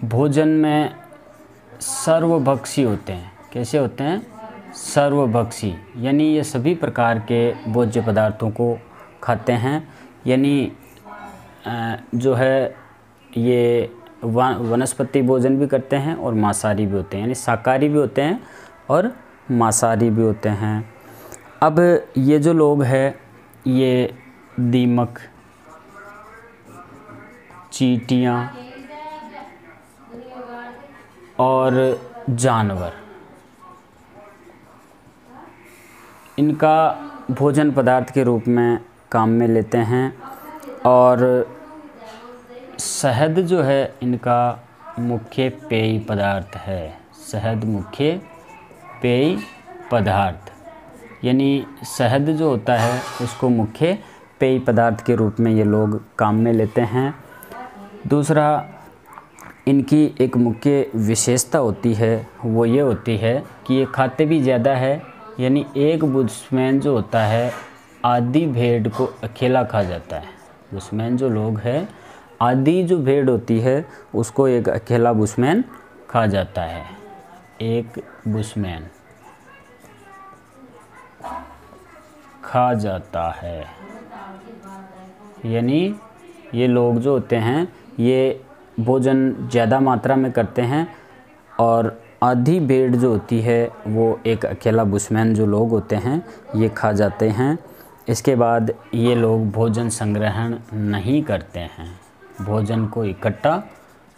भोजन में सर्वभक्षी होते हैं। कैसे होते हैं? सर्वभक्षी, यानी ये सभी प्रकार के भोज्य पदार्थों को खाते हैं। यानी जो है ये वनस्पति भोजन भी करते हैं और मांसाहारी भी होते हैं, यानी शाकाहारी भी होते हैं और मांसाहारी भी होते हैं। अब ये जो लोग हैं ये दीमक, चींटियाँ और जानवर, इनका भोजन पदार्थ के रूप में काम में लेते हैं। और शहद जो है इनका मुख्य पेय पदार्थ है। शहद मुख्य पेय पदार्थ, यानी शहद जो होता है उसको मुख्य पेय पदार्थ के रूप में ये लोग काम में लेते हैं। दूसरा, इनकी एक मुख्य विशेषता होती है, वो ये होती है कि ये खाते भी ज़्यादा है। यानी एक बुशमैन जो होता है आधी भेड़ को अकेला खा जाता है। बुशमैन जो लोग हैं, आधी जो भेड़ होती है उसको एक अकेला बुशमैन खा जाता है। एक बुशमैन खा जाता है, यानी ये लोग जो होते हैं ये भोजन ज़्यादा मात्रा में करते हैं और आधी भेड़ जो होती है वो एक अकेला बुशमैन जो लोग होते हैं ये खा जाते हैं। इसके बाद ये लोग भोजन संग्रहण नहीं करते हैं, भोजन को इकट्ठा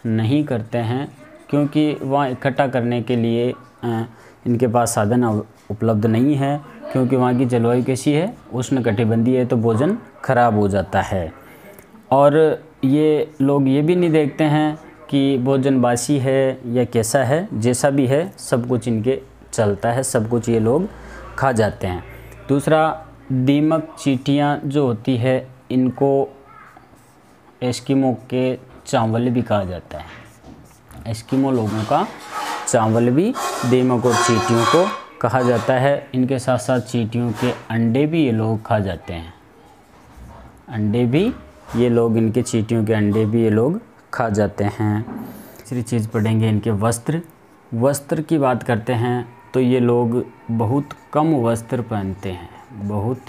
नहीं करते हैं, क्योंकि वहाँ इकट्ठा करने के लिए इनके पास साधन उपलब्ध नहीं है, क्योंकि वहाँ की जलवायु कैसी है, उष्णकटिबंधीय है, तो भोजन खराब हो जाता है। और ये लोग ये भी नहीं देखते हैं कि भोजन बासी है या कैसा है, जैसा भी है सब कुछ इनके चलता है, सब कुछ ये लोग खा जाते हैं। दूसरा, दीमक, चींटियाँ जो होती है इनको एस्किमो के चावल भी कहा जाता है। एस्किमो लोगों का चावल भी दीमक और चींटियों को कहा जाता है। इनके साथ साथ चींटियों के अंडे भी ये लोग खा जाते हैं। अंडे भी ये लोग, इनके चींटियों के अंडे भी ये लोग खा जाते हैं। तीसरी चीज़ पढ़ेंगे इनके वस्त्र। वस्त्र की बात करते हैं तो ये लोग बहुत कम वस्त्र पहनते हैं, बहुत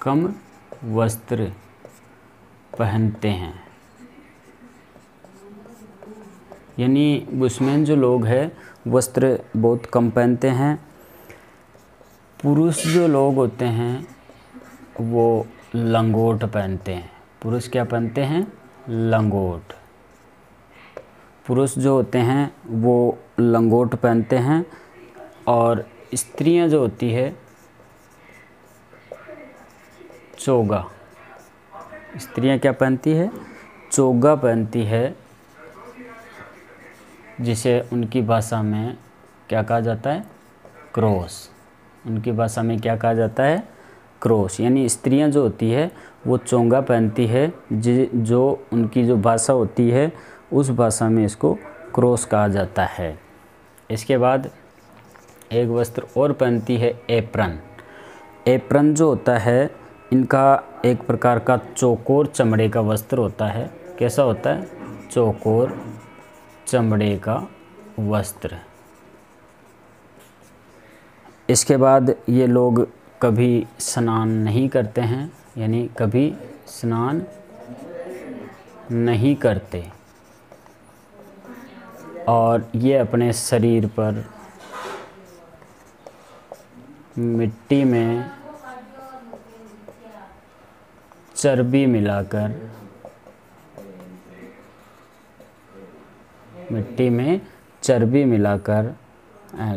कम वस्त्र पहनते हैं। यानी बुशमैन जो लोग हैं वस्त्र बहुत कम पहनते हैं। पुरुष जो लोग होते हैं वो लंगोट पहनते हैं। पुरुष क्या पहनते हैं? लंगोट। पुरुष जो होते हैं वो लंगोट पहनते हैं। और स्त्रियां जो होती है चोगा। स्त्रियां क्या पहनती है? चोगा पहनती है, जिसे उनकी भाषा में क्या कहा जाता है? क्रॉस। उनकी भाषा में क्या कहा जाता है? क्रॉस। यानी स्त्रियां जो होती है वो चोंगा पहनती है, जो उनकी जो भाषा होती है उस भाषा में इसको क्रॉस कहा जाता है। इसके बाद एक वस्त्र और पहनती है एप्रन। एप्रन जो होता है इनका एक प्रकार का चौकोर चमड़े का वस्त्र होता है। कैसा होता है? चौकोर चमड़े का वस्त्र। इसके बाद ये लोग कभी स्नान नहीं करते हैं, यानी कभी स्नान नहीं करते, और ये अपने शरीर पर मिट्टी में चर्बी मिलाकर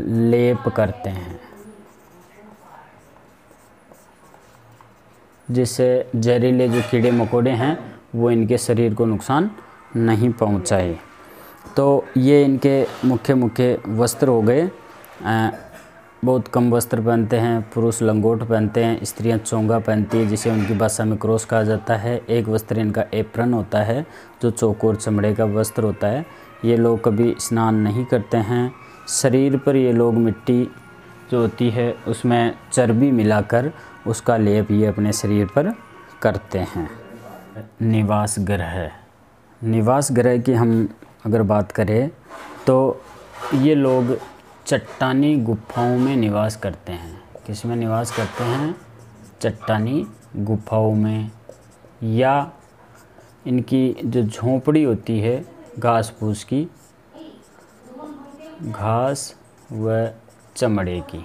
लेप करते हैं, जिससे जहरीले जो कीड़े मकोड़े हैं वो इनके शरीर को नुकसान नहीं पहुंचाए। तो ये इनके मुख्य वस्त्र हो गए। बहुत कम वस्त्र पहनते हैं। पुरुष लंगोट पहनते हैं, स्त्रियां चोंगा पहनती है, जिसे उनकी भाषा में क्रॉस कहा जाता है। एक वस्त्र इनका एप्रन होता है, जो चौकोर चमड़े का वस्त्र होता है। ये लोग कभी स्नान नहीं करते हैं। शरीर पर ये लोग मिट्टी जो होती है उसमें चर्बी मिलाकर उसका लेप ये अपने शरीर पर करते हैं। निवास ग्रह की हम अगर बात करें तो ये लोग चट्टानी गुफाओं में निवास करते हैं। किस में निवास करते हैं? चट्टानी गुफाओं में, या इनकी जो झोंपड़ी होती है घास फूस की, घास व चमड़े की,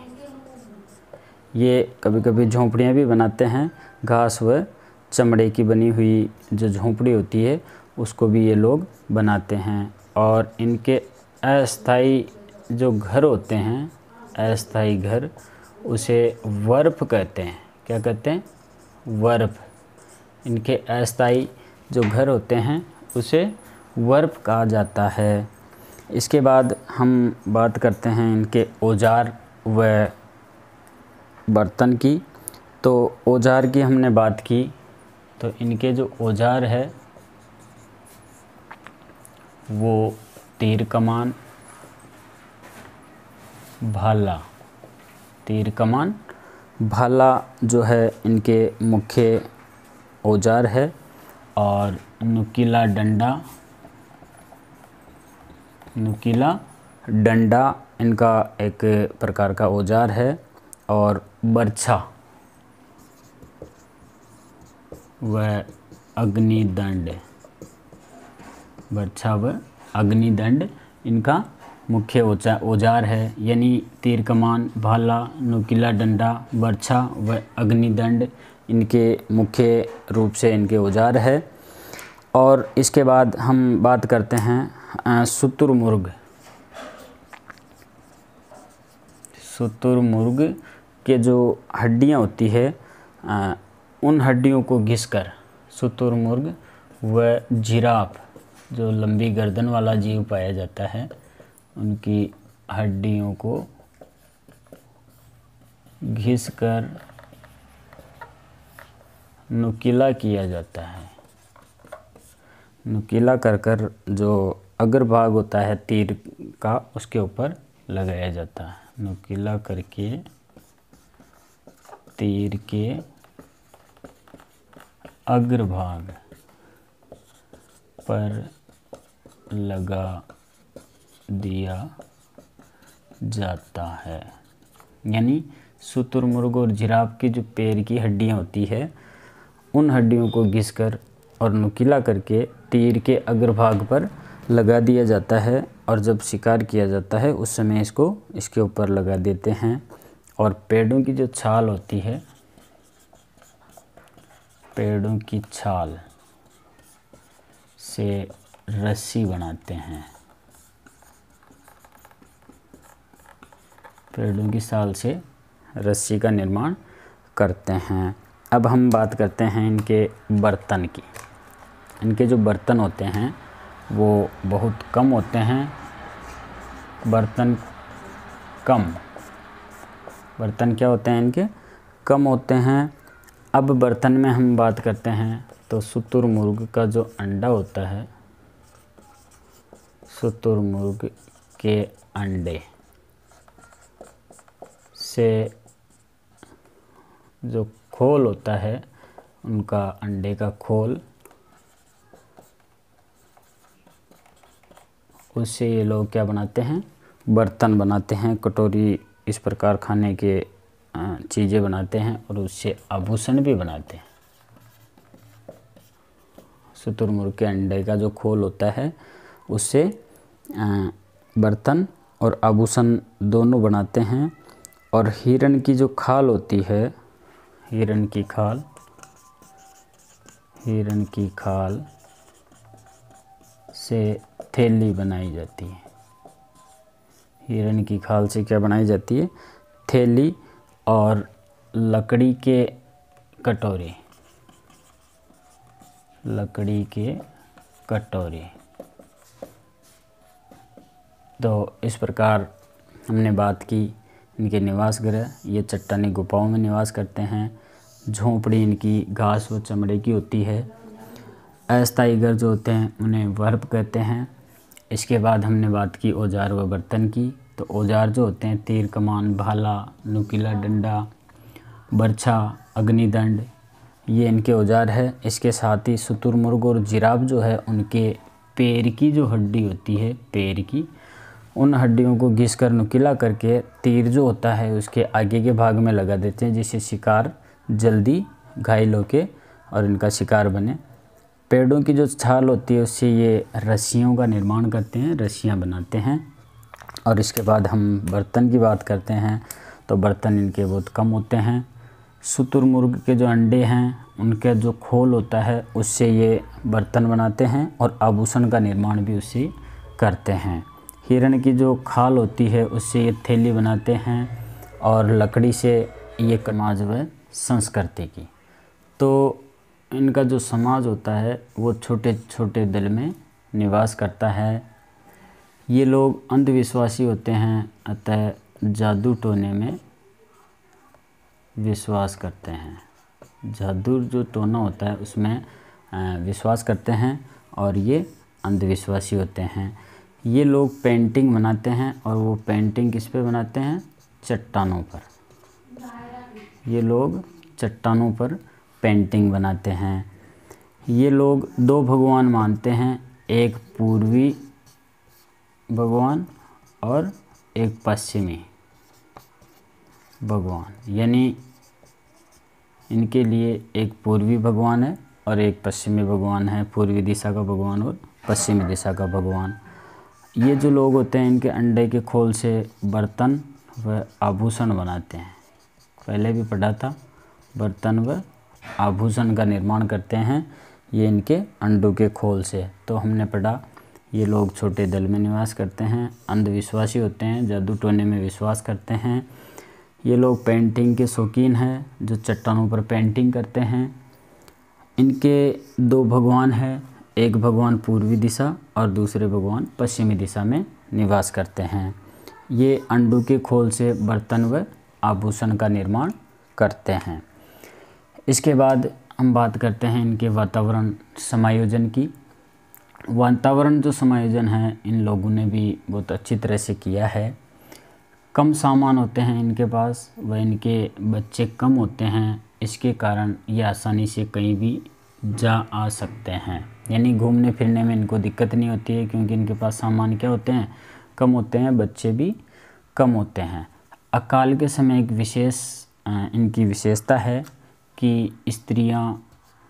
ये कभी कभी झोंपड़ियाँ भी बनाते हैं। घास व चमड़े की बनी हुई जो झोंपड़ी होती है उसको भी ये लोग बनाते हैं। और इनके अस्थाई जो घर होते हैं, अस्थाई घर, उसे वर्प कहते हैं। क्या कहते हैं? वर्प। इनके अस्थाई जो घर होते हैं उसे वर्प कहा जाता है। इसके बाद हम बात करते हैं इनके औजार व बर्तन की। तो औजार की हमने बात की, तो इनके जो औजार है वो तीर कमान, भाला, तीर कमान, भाला जो है इनके मुख्य औजार है। और नुकीला डंडा, नुकीला डंडा इनका एक प्रकार का औजार है। और बर्छा व अग्निदंड, बर्छा व अग्निदंड इनका मुख्य औजार है। यानी तीर कमान, भाला, नुकीला डंडा, बर्छा व अग्निदंड इनके मुख्य रूप से इनके औजार है। और इसके बाद हम बात करते हैं शुतुरमुर्ग। शुतुरमुर्ग के जो हड्डियां होती है उन हड्डियों को घिसकर शुतुरमुर्ग व जिराफ, जो लंबी गर्दन वाला जीव पाया जाता है, उनकी हड्डियों को घिसकर नुकीला किया जाता है। नुकीला कर जो अग्रभाग होता है तीर का उसके ऊपर लगाया जाता है। नुकीला करके तीर के अग्रभाग पर लगा दिया जाता है। यानी शुतुरमुर्ग और जिराफ की जो पैर की हड्डियां होती है उन हड्डियों को घिसकर और नुकीला करके तीर के अग्रभाग पर लगा दिया जाता है। और जब शिकार किया जाता है उस समय इसको इसके ऊपर लगा देते हैं। और पेड़ों की जो छाल होती है, पेड़ों की छाल से रस्सी बनाते हैं। पेड़ों की छाल से रस्सी का निर्माण करते हैं। अब हम बात करते हैं इनके बर्तन की। इनके जो बर्तन होते हैं वो बहुत कम होते हैं। बर्तन कम, बर्तन क्या होते हैं इनके? कम होते हैं। अब बर्तन में हम बात करते हैं तो शुतुरमुर्ग का जो अंडा होता है, शुतुरमुर्ग के अंडे से जो खोल होता है, उनका अंडे का खोल, उससे ये लोग क्या बनाते हैं? बर्तन बनाते हैं। कटोरी, इस प्रकार खाने के चीज़ें बनाते हैं और उससे आभूषण भी बनाते हैं। शुतुरमुर्ग के अंडे का जो खोल होता है उससे बर्तन और आभूषण दोनों बनाते हैं। और हिरण की जो खाल होती है, हिरण की खाल, हिरण की खाल से थैली बनाई जाती है। हिरण की खाल से क्या बनाई जाती है? थैली। और लकड़ी के कटोरे, लकड़ी के कटोरे। तो इस प्रकार हमने बात की इनके निवास गृह। ये चट्टानी गुफाओं में निवास करते हैं। झोंपड़ी इनकी घास व चमड़े की होती है। अस्थायी घर जो होते हैं उन्हें वर्प कहते हैं। इसके बाद हमने बात की औजार व बर्तन की। तो औजार जो होते हैं तीर कमान, भाला, नुकीला डंडा, बर्छा, अग्निदंड, ये इनके औजार है। इसके साथ ही शुतुरमुर्ग और जिराफ जो है उनके पैर की जो हड्डी होती है, पैर की, उन हड्डियों को घिस कर नुकीला करके तीर जो होता है उसके आगे के भाग में लगा देते हैं, जिससे शिकार जल्दी घायल होके और इनका शिकार बने। पेड़ों की जो छाल होती है उससे ये रस्सियों का निर्माण करते हैं, रस्सियाँ बनाते हैं। और इसके बाद हम बर्तन की बात करते हैं तो बर्तन इनके बहुत कम होते हैं। शुतुरमुर्ग के जो अंडे हैं उनका जो खोल होता है उससे ये बर्तन बनाते हैं और आभूषण का निर्माण भी उससे करते हैं। हिरण की जो खाल होती है उससे ये थैली बनाते हैं और लकड़ी से ये समाज व संस्कृति की। तो इनका जो समाज होता है वो छोटे छोटे दल में निवास करता है। ये लोग अंधविश्वासी होते हैं, अतः जादू टोने में विश्वास करते हैं। जादू जो टोना होता है उसमें विश्वास करते हैं और ये अंधविश्वासी होते हैं। ये लोग पेंटिंग बनाते हैं और वो पेंटिंग किस पे बनाते हैं? चट्टानों पर। ये लोग चट्टानों पर पेंटिंग बनाते हैं। ये लोग दो भगवान मानते हैं, एक पूर्वी भगवान और एक पश्चिमी भगवान। यानी इनके लिए एक पूर्वी भगवान है और एक पश्चिमी भगवान है, पूर्वी दिशा का भगवान और पश्चिमी दिशा का भगवान। ये जो लोग होते हैं इनके अंडे के खोल से बर्तन व आभूषण बनाते हैं। पहले भी पढ़ा था, बर्तन व आभूषण का निर्माण करते हैं ये इनके अंडों के खोल से। तो हमने पढ़ा ये लोग छोटे दल में निवास करते हैं, अंधविश्वासी होते हैं, जादू टोने में विश्वास करते हैं। ये लोग पेंटिंग के शौकीन हैं, जो चट्टानों पर पेंटिंग करते हैं। इनके दो भगवान हैं, एक भगवान पूर्वी दिशा और दूसरे भगवान पश्चिमी दिशा में निवास करते हैं। ये अंडों के खोल से बर्तन व आभूषण का निर्माण करते हैं। इसके बाद हम बात करते हैं इनके वातावरण समायोजन की। वातावरण जो समायोजन है इन लोगों ने भी बहुत अच्छी तरह से किया है। कम सामान होते हैं इनके पास व इनके बच्चे कम होते हैं, इसके कारण ये आसानी से कहीं भी जा आ सकते हैं। यानी घूमने फिरने में इनको दिक्कत नहीं होती है, क्योंकि इनके पास सामान क्या होते हैं? कम होते हैं, बच्चे भी कम होते हैं। अकाल के समय एक विशेष इनकी विशेषता है कि स्त्रियां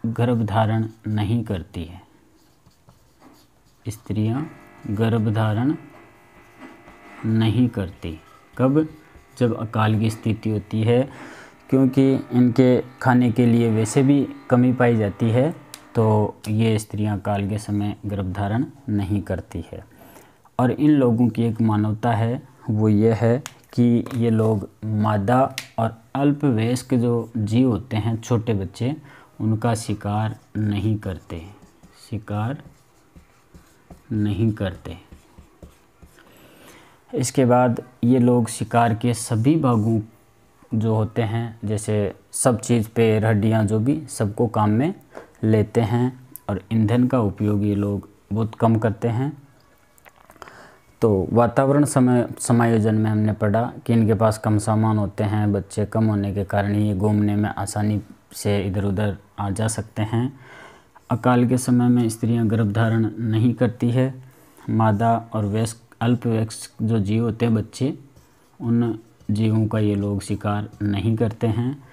गर्भधारण नहीं करती है। स्त्रियां गर्भधारण नहीं करती। कब? जब अकाल की स्थिति होती है, क्योंकि इनके खाने के लिए वैसे भी कमी पाई जाती है, तो ये स्त्रियां काल के समय गर्भधारण नहीं करती है। और इन लोगों की एक मानवता है, वो ये है कि ये लोग मादा और अल्पवयस्क जो जीव होते हैं, छोटे बच्चे, उनका शिकार नहीं करते। शिकार नहीं करते। इसके बाद ये लोग शिकार के सभी भागों जो होते हैं, जैसे सब चीज़ पैर, हड्डियाँ, जो भी, सबको काम में लेते हैं। और ईंधन का उपयोग ये लोग बहुत कम करते हैं। तो वातावरण समायोजन में हमने पढ़ा कि इनके पास कम सामान होते हैं, बच्चे कम होने के कारण ये घूमने में आसानी से इधर उधर आ जा सकते हैं। अकाल के समय में स्त्रियां गर्भधारण नहीं करती है। मादा और वयस्क अल्पवयस्क जो जीव होते हैं, बच्चे, उन जीवों का ये लोग शिकार नहीं करते हैं।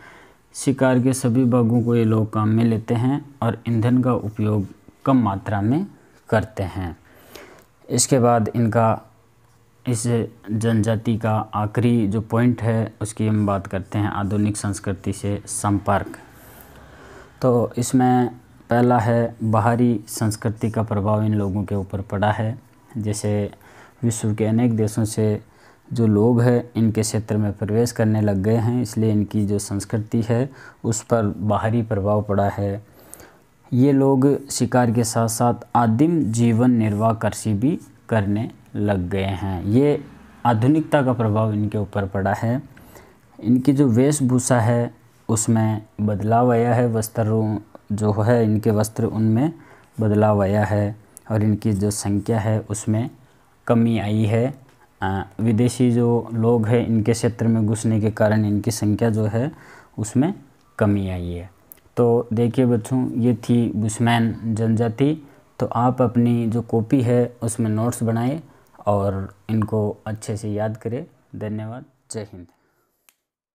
शिकार के सभी भागों को ये लोग काम में लेते हैं और ईंधन का उपयोग कम मात्रा में करते हैं। इसके बाद इनका इस जनजाति का आखिरी जो पॉइंट है उसकी हम बात करते हैं, आधुनिक संस्कृति से संपर्क। तो इसमें पहला है बाहरी संस्कृति का प्रभाव इन लोगों के ऊपर पड़ा है। जैसे विश्व के अनेक देशों से जो लोग हैं इनके क्षेत्र में प्रवेश करने लग गए हैं, इसलिए इनकी जो संस्कृति है उस पर बाहरी प्रभाव पड़ा है। ये लोग शिकार के साथ साथ आदिम जीवन निर्वाह कृषि भी करने लग गए हैं। ये आधुनिकता का प्रभाव इनके ऊपर पड़ा है। इनकी जो वेशभूषा है उसमें बदलाव आया है, वस्त्रों जो है इनके वस्त्र, उनमें बदलाव आया है। और इनकी जो संख्या है उसमें कमी आई है। विदेशी जो लोग हैं इनके क्षेत्र में घुसने के कारण इनकी संख्या जो है उसमें कमी आई है। तो देखिए बच्चों, ये थी बुशमैन जनजाति। तो आप अपनी जो कॉपी है उसमें नोट्स बनाएं और इनको अच्छे से याद करें। धन्यवाद। जय हिंद।